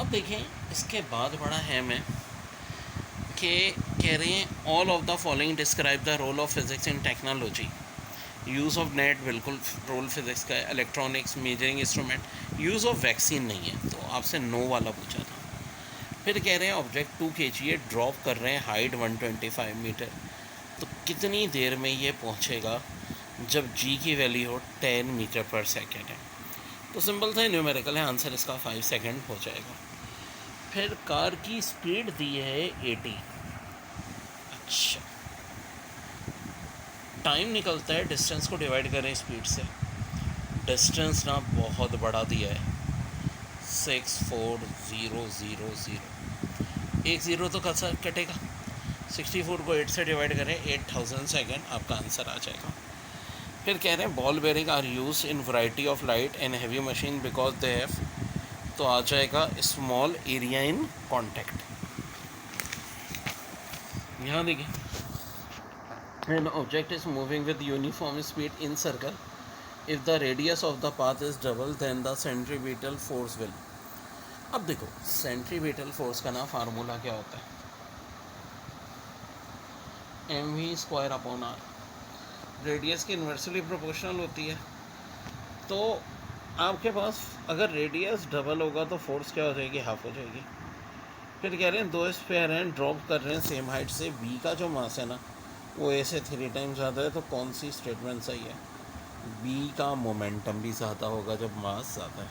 अब देखें इसके बाद बड़ा अहम है कि कह रहे हैं all of the following describe the role of physics in technology. Use of net बिल्कुल रोल फिज़िक्स का है। Electronics measuring instrument. Use of vaccine नहीं है, तो आपसे नो वाला पूछा था। फिर कह रहे हैं ऑब्जेक्ट 2 kg है, ड्रॉप कर रहे हैं, हाइट 125 मीटर, तो कितनी देर में ये पहुंचेगा जब g की वैल्यू हो 10 मीटर पर सेकेंड है। तो सिंपल सा न्यूमेरिकल है, आंसर इसका 5 सेकेंड हो जाएगा। फिर कार की स्पीड दी है 80। अच्छा, टाइम निकलता है, डिस्टेंस को डिवाइड करें स्पीड से। डिस्टेंस ना बहुत बड़ा दिया है, 64000। एक ज़ीरो तो कैसा कटेगा, 64 को 8 से डिवाइड करें, 8000 सेकेंड आपका आंसर आ जाएगा। फिर कह रहे हैं ball bearing are use in variety of light and heavy machine because they have, तो आ जाएगा स्मॉल एरिया इन कॉन्टैक्ट। यहाँ देखिए, an object is moving with uniform speed in circle, if the radius of the path is double then the centripetal force will. अब देखो centripetal force का ना formula क्या होता है, mv² r। रेडियस की इन्वर्सली प्रोपोर्शनल होती है। तो आपके पास अगर रेडियस डबल होगा तो फोर्स क्या हो जाएगी, हाफ हो जाएगी। फिर कह रहे हैं दो स्फीयर हैं, ड्रॉप कर रहे हैं सेम हाइट से, बी का जो मास है ना वो ए से 3 टाइम्स ज़्यादा है, तो कौन सी स्टेटमेंट सही है, बी का मोमेंटम भी ज़्यादा होगा जब मास ज़्यादा है।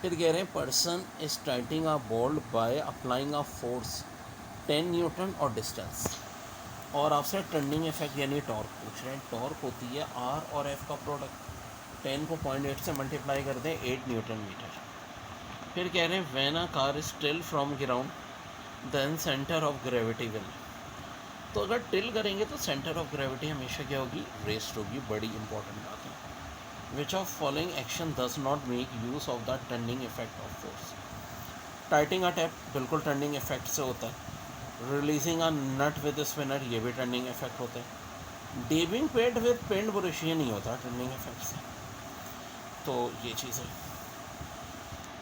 फिर कह रहे हैं person is starting a ball by applying a force 10 Newton और डिस्टेंस, और आपसे टर्निंग इफेक्ट यानी टॉर्क पूछ रहे हैं। टॉर्क होती है आर और एफ का प्रोडक्ट, 10 को 0.8 से मल्टीप्लाई कर दें, 8 न्यूटन मीटर। फिर कह रहे हैं when a car is tilt from ground then centre of gravity will, तो अगर टिल करेंगे तो सेंटर ऑफ ग्रेविटी हमेशा क्या होगी, रेस्ट होगी। बड़ी इंपॉर्टेंट बात है। Which of following action does not make use of the turning effect of force. Tightening a tap बिल्कुल टर्निंग इफेक्ट से होता है। Releasing a nut with spanner, ये भी टर्निंग इफेक्ट होते हैं। Dabbing pad with paint brush, ये नहीं होता टर्निंग इफेक्ट से। तो ये चीज़ है।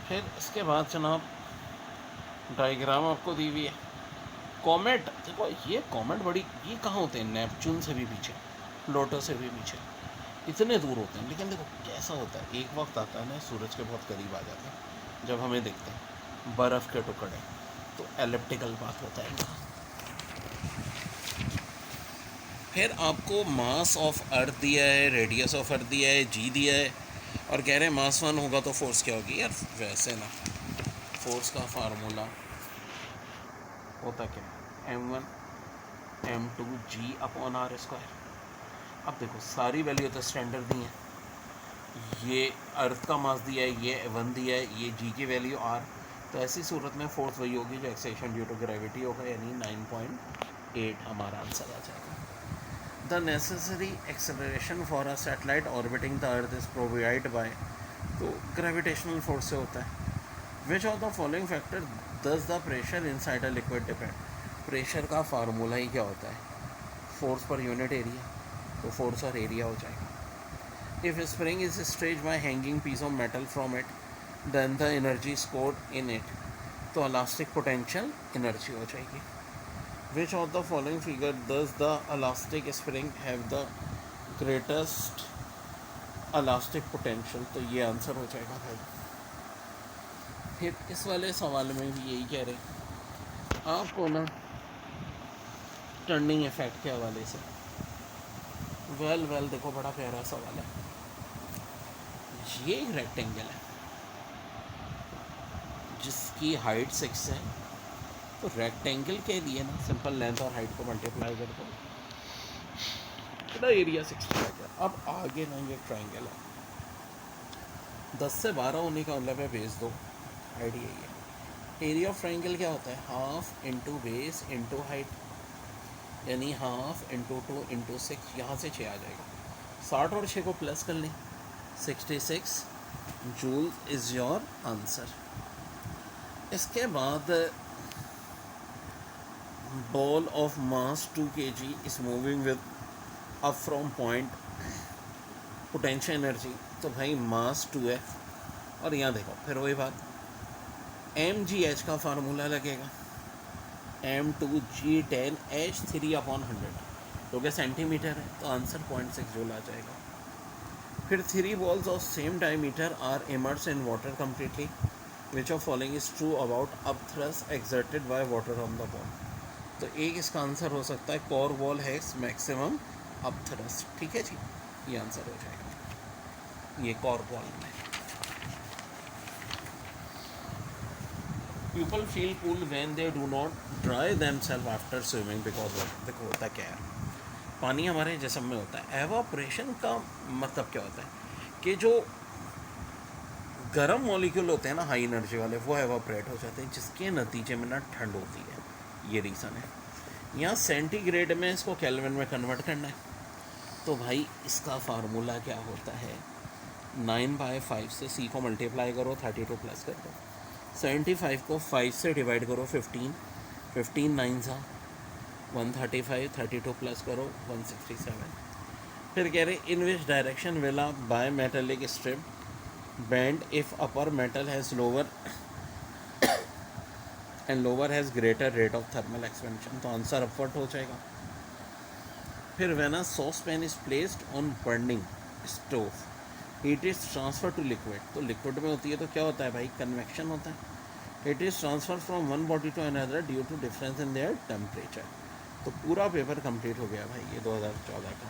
फिर इसके बाद जनाब डायग्राम आपको दी हुई है। कॉमेट, देखो ये कॉमेट बड़ी, ये कहाँ होते हैं, नेपच्यून से भी पीछे, प्लूटो से भी पीछे, इतने दूर होते हैं। लेकिन देखो कैसा होता है, एक वक्त आता है ना सूरज के बहुत करीब आ जाते हैं, जब हमें दिखते हैं बर्फ़ के टुकड़े, तो एलिप्टिकल पाथ होता है इनका। फिर आपको मास ऑफ अर्थ दिया है, रेडियस ऑफ अर्थ दिया है, जी दिया है, और कह रहे हैं मास 1 होगा तो फोर्स क्या होगी। यार वैसे ना फोर्स का फार्मूला होता क्या, m1 m2 g/r²। अब देखो सारी वैल्यू तो स्टैंडर्ड दी है, ये अर्थ का मास दिया है, ये 1 दिया है, ये जी की वैल्यू r, तो ऐसी सूरत में फोर्स वही होगी जो एक्सेशन ड्यू टू ग्रेविटी होगा, यानी 9.8 हमारा आंसर आ जाएगा। The necessary acceleration for a satellite orbiting the earth is provide by, तो ग्रेविटेशनल फोर्स से होता है। Which of the following factor does the pressure inside a liquid depend. Pressure का फार्मूला ही क्या होता है, फोर्स पर यूनिट एरिया, तो फोर्स और एरिया हो जाएगा। If spring is stretch by hanging piece of metal from it then the energy stored in it, तो इलास्टिक पोटेंशियल एनर्जी हो जाएगी। विच of the following figure does the elastic spring have the greatest elastic potential, तो ये answer हो जाएगा भाई। फिर इस वाले सवाल में भी यही कह रहे आपको ना टर्निंग इफेक्ट के हवाले से। वेल देखो बड़ा प्यारा सवाल है। ये एक रेक्टेंगल है जिसकी हाइट 6 है, तो रेक्टेंगल के लिए ना सिंपल लेंथ और हाइट को मल्टीप्लाई कर दो, तो एरिया 60 आ गया। अब आगे ना ये ट्राइंगल है, 10 से 12 होने का मतलब है बेस 2, आइडिया ये है। एरिया ऑफ ट्राइंगल क्या होता है, half into base into height, यानी हाफ इंटू 2 इंटू 6, यहाँ से 6 आ जाएगा। 60 और 6 को प्लस कर लें, 66 जूल इज़ योर आंसर। इसके बाद ball of mass 2 kg is moving with up from point, potential energy, तो भाई मास 2 है। और यहाँ देखो फिर वही बात, mgh का फार्मूला लगेगा m2g10h3/100, जो कि सेंटीमीटर है, तो आंसर 0.6 जूल आ जाएगा। फिर 3 balls of same diameter are immersed in water completely. Which of following is true about upthrust exerted by water on the ball? तो एक इसका आंसर हो सकता है cork ball has maximum upthrust. ठीक है जी, ये आंसर हो जाएगा, ये कोर वॉल में। People feel cool when they do not dry themselves after swimming because of, देखो होता क्या है, पानी हमारे जिस्म में होता है, एवापोरेशन का मतलब क्या होता है कि जो गर्म मॉलिक्यूल होते हैं ना हाई एनर्जी वाले, वो एवापोरेट हो जाते हैं, जिसके नतीजे में ना ठंड होती है, ये रीज़न है। यहाँ सेंटीग्रेड में इसको केल्विन में कन्वर्ट करना है, तो भाई इसका फार्मूला क्या होता है, 9/5 से सी को मल्टीप्लाई करो, 32 प्लस कर दो, 75 को 5 से डिवाइड करो, 15 15 9 सा 135, 32 प्लस करो 167। फिर कह रहे in which direction will a bimetallic strip bend if upper metal has lower and lower has greater rate of thermal expansion, तो आंसर अपवर्ड हो जाएगा। फिर when a saucepan is placed on burning stove heat is transfer to liquid, तो liquid में होती है तो क्या होता है भाई, कन्वेक्शन होता है। Heat is transfer from one body to another due to difference in their temperature. तो पूरा पेपर कंप्लीट हो गया भाई ये 2014 का।